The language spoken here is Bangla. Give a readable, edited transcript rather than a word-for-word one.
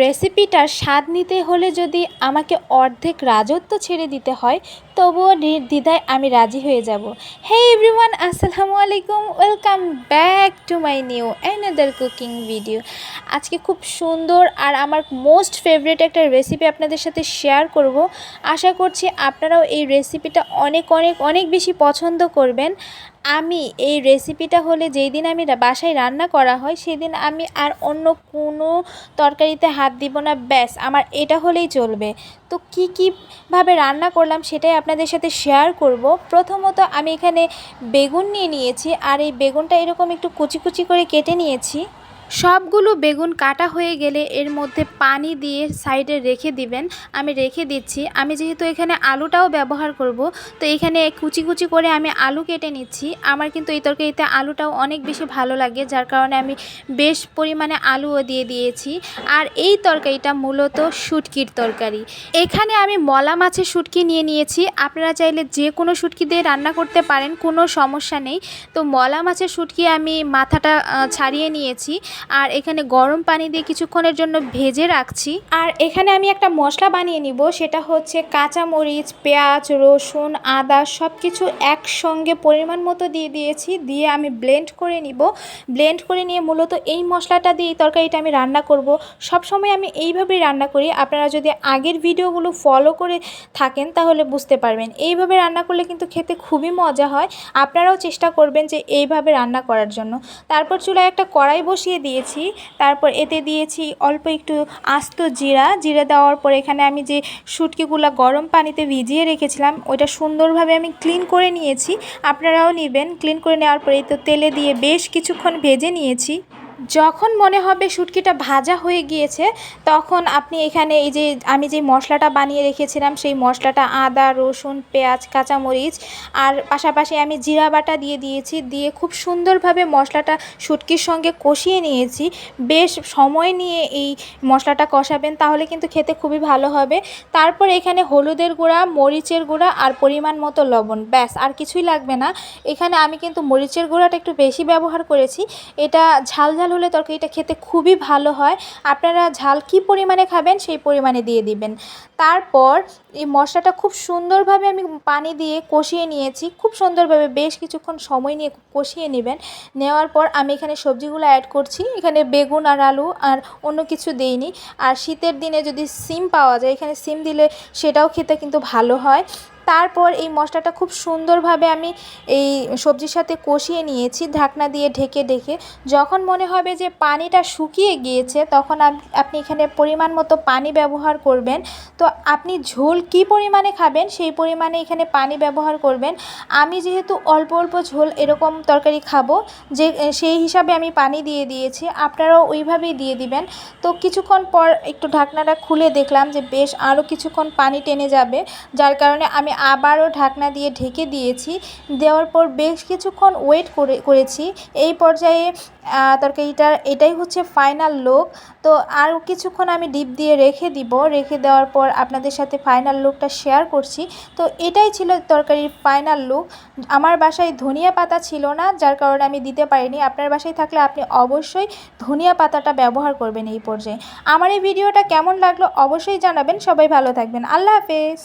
রেসিপিটার স্বাদ নিতে হলে যদি আমাকে অর্ধেক রাজত্ব ছেড়ে দিতে হয় তবুও নির্দ্বিধায় আমি রাজি হয়ে যাব। হে এভরিওয়ান, আসসালামু আলাইকুম, welcome back to my new another cooking video. আজকে খুব সুন্দর আর আমার মোস্ট ফেভারিট একটা রেসিপি আপনাদের সাথে শেয়ার করব। আশা করছি আপনারাও এই রেসিপিটা অনেক অনেক অনেক বেশি পছন্দ করবেন। আমি এই রেসিপিটা হলে যেই দিন আমি বাসায় রান্না করা হয় সেদিন আমি আর অন্য কোনো তরকারিতে হাত দিব না, ব্যাস আমার এটা হলেই চলবে। তো কীভাবে রান্না করলাম সেটাই আপনাদের সাথে শেয়ার করব। প্রথমত আমি এখানে বেগুন নিয়ে নিয়েছি, আর এই বেগুনটা এরকম একটু কুচি কুচি করে কেটে নিয়েছি। সবগুলো বেগুন কাটা হয়ে গেলে এর মধ্যে পানি দিয়ে সাইডে রেখে দিবেন। আমি রেখে দিচ্ছি। আমি যেহেতু এখানে আলুটাও ব্যবহার করব, তো এখানে কুচি কুচি করে আমি আলু কেটে নিচ্ছি। আমার কিন্তু এই তরকারিতে আলুটাও অনেক বেশি ভালো লাগে, যার কারণে আমি বেশ পরিমাণে আলুও দিয়ে দিয়েছি। আর এই তরকারিটা মূলত শুটকির তরকারি। এখানে আমি মলা মাছের শুটকি নিয়ে নিয়েছি। আপনারা চাইলে যে কোনো শুটকি দিয়ে রান্না করতে পারেন, কোনো সমস্যা নেই। তো মলা মাছের শুটকি আমি মাথাটা ছাড়িয়ে নিয়েছি, আর এখানে গরম পানি দিয়ে কিছুক্ষণের জন্য ভেজে রাখছি। আর এখানে আমি একটা মশলা বানিয়ে নিব, সেটা হচ্ছে কাঁচামরিচ, পেঁয়াজ, রসুন, আদা সব কিছু একসঙ্গে পরিমাণ মতো দিয়ে দিয়েছি। দিয়ে আমি ব্লেন্ড করে নিব। ব্লেন্ড করে নিয়ে মূলত এই মশলাটা দিয়ে এই তরকারিটা আমি রান্না করব। সবসময় আমি এইভাবেই রান্না করি। আপনারা যদি আগের ভিডিওগুলো ফলো করে থাকেন তাহলে বুঝতে পারবেন। এইভাবে রান্না করলে কিন্তু খেতে খুবই মজা হয়। আপনারাও চেষ্টা করবেন যে এইভাবে রান্না করার জন্য। তারপর চুলায় একটা কড়াই বসিয়ে দিয়েছি। তারপর এতে দিয়েছি অল্প একটু আস্ত জিরা দেওয়ার পর এখানে আমি যে শুটকিগুলো গরম পানিতে ভিজিয়ে রেখেছিলাম ওইটা সুন্দরভাবে আমি ক্লিন করে নিয়েছি। আপনারাও নেবেন। ক্লিন করে নেওয়ার পরে তো তেলে দিয়ে বেশ কিছুক্ষণ ভেজে নিয়েছি। যখন মনে হবে শুটকিটা ভাজা হয়ে গিয়েছে তখন আপনি এখানে এই যে আমি যে মশলাটা বানিয়ে রেখেছিলাম সেই মশলাটা, আদা, রসুন, পেঁয়াজ, কাঁচামরিচ আর পাশাপাশি আমি জিরা বাটা দিয়ে দিয়েছি। দিয়ে খুব সুন্দরভাবে মশলাটা শুটকির সঙ্গে কষিয়ে নিয়েছি। বেশ সময় নিয়ে এই মশলাটা কষাবেন, তাহলে কিন্তু খেতে খুবই ভালো হবে। তারপর এখানে হলুদের গুঁড়া, মরিচের গুঁড়া আর পরিমাণ মতো লবণ, ব্যাস আর কিছুই লাগবে না। এখানে আমি কিন্তু মরিচের গুঁড়াটা একটু বেশি ব্যবহার করেছি। এটা ঝাল হলে তরকারিটা খেতে খুবই ভালো হয়। আপনারা ঝাল কী পরিমাণে খাবেন সেই পরিমাণে দিয়ে দিবেন। তারপর এই মশলাটা খুব সুন্দরভাবে আমি পানি দিয়ে কষিয়ে নিয়েছি। খুব সুন্দরভাবে বেশ কিছুক্ষণ সময় নিয়ে কষিয়ে নেবেন। নেওয়ার পর আমি এখানে সবজিগুলো অ্যাড করছি। এখানে বেগুন আর আলু আর অন্য কিছু দেইনি। আর শীতের দিনে যদি সিম পাওয়া যায়, এখানে সিম দিলে সেটাও খেতে কিন্তু ভালো হয়। তারপর এই মশলাটা খুব সুন্দরভাবে আমি এই সবজির সাথে কষিয়ে নিয়েছি ঢাকনা দিয়ে ঢেকে। যখন মনে হবে যে পানিটা শুকিয়ে গিয়েছে তখন আপনি এখানে পরিমাণ মতো পানি ব্যবহার করবেন। তো আপনি ঝোল কী পরিমাণে খাবেন সেই পরিমাণে এখানে পানি ব্যবহার করবেন। আমি যেহেতু অল্প অল্প ঝোল এরকম তরকারি খাবো, যে সেই হিসাবে আমি পানি দিয়ে দিয়েছি। আপনারাও ওইভাবেই দিয়ে দিবেন। তো কিছুক্ষণ পর একটু ঢাকনাটা খুলে দেখলাম যে বেশ আরও কিছুক্ষণ পানি টেনে যাবে, যার কারণে আমি আবারও ঢাকনা দিয়ে ঢেকে দিয়েছি। দেওয়ার পর বেশ কিছুক্ষণ ওয়েট করেছি। এই পর্যায়ে তরকারিটার এটাই হচ্ছে ফাইনাল লুক। তো আরও কিছুক্ষণ আমি ডিপ দিয়ে রেখে দিব। রেখে দেওয়ার পর আপনাদের সাথে ফাইনাল লুকটা শেয়ার করছি। তো এটাই ছিল তরকারির ফাইনাল লুক। আমার বাসায় ধনিয়া পাতা ছিল না, যার কারণে আমি দিতে পারিনি। আপনার বাসায় থাকলে আপনি অবশ্যই ধনিয়া পাতাটা ব্যবহার করবেন এই পর্যায়ে। আমার এই ভিডিওটা কেমন লাগলো অবশ্যই জানাবেন। সবাই ভালো থাকবেন। আল্লাহ হাফেজ।